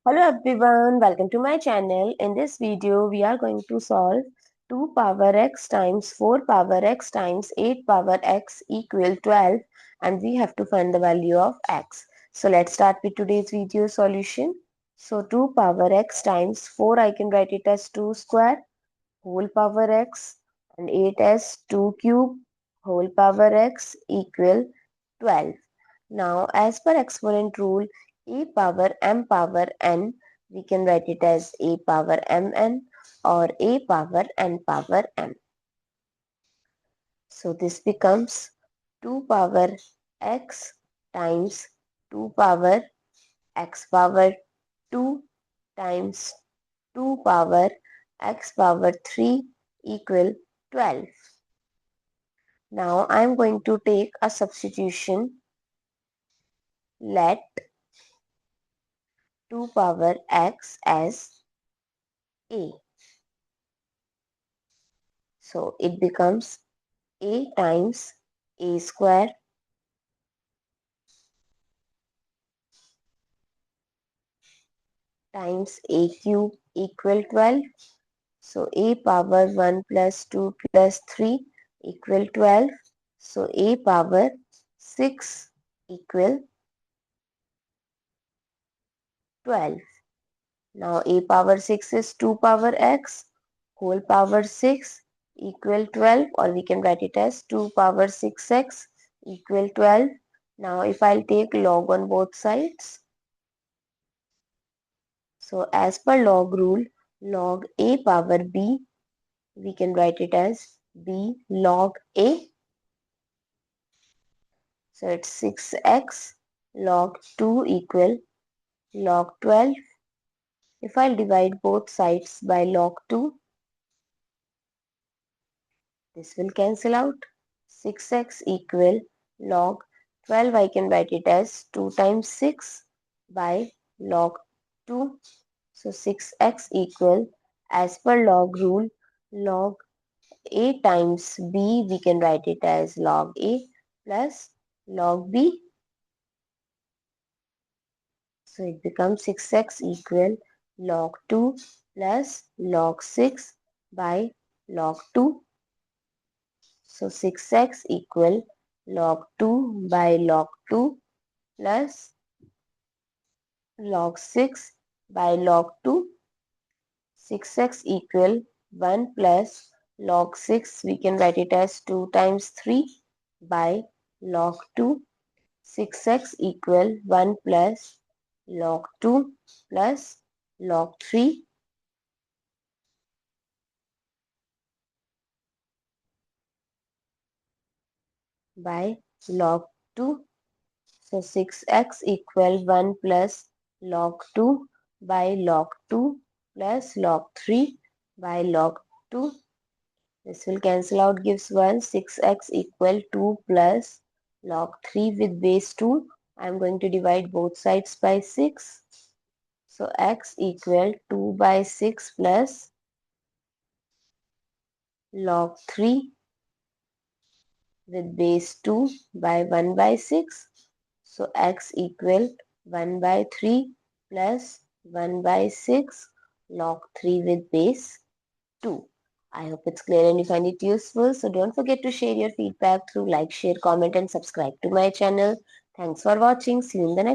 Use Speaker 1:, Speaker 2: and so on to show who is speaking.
Speaker 1: Hello everyone, welcome to my channel. In this video, we are going to solve 2 power x times 4 power x times 8 power x equal 12 and we have to find the value of x. So let's start with today's video solution. So 2 power x times 4 I can write it as 2 square whole power x and 8 as 2 cube whole power x equal 12. Now, as per exponent rule, a power m power n, we can write it as a power mn or a power n power m. So, this becomes 2 power x times 2 power x power 2 times 2 power x power 3 equal 12. Now, I am going to take a substitution. Let 2 power x as a. So it becomes a times a square times a cube equal 12. So a power 1 plus 2 plus 3 equal 12. So a power 6 equal 12. Now a power 6 is 2 power x whole power 6 equal 12, or we can write it as 2 power 6x equal 12. Now if I'll take log on both sides, so as per log rule, log a power b, we can write it as b log a. So it's 6x log 2 equal log 12. If I'll divide both sides by log 2, this will cancel out. 6x equal log 12. I can write it as 2 times 6 by log 2. So 6x equal, as per log rule, log a times b, we can write it as log a plus log b. So it becomes 6x equal log 2 plus log 6 by log 2. So 6x equal log 2 by log 2 plus log 6 by log 2. 6x equal 1 plus log 6, we can write it as 2 times 3 by log 2. 6x equal 1 plus log 2 plus log 3 by log 2. So 6x equal 1 plus log 2 by log 2 plus log 3 by log 2. This will cancel out, gives 1. 6x equal 2 plus log 3 with base 2. I am going to divide both sides by 6. So x equal 2 by 6 plus log 3 with base 2 by 1 by 6. So x equal 1 by 3 plus 1 by 6 log 3 with base 2. I hope it's clear and you find it useful. So don't forget to share your feedback through like, share, comment and subscribe to my channel. Thanks for watching. See you in the next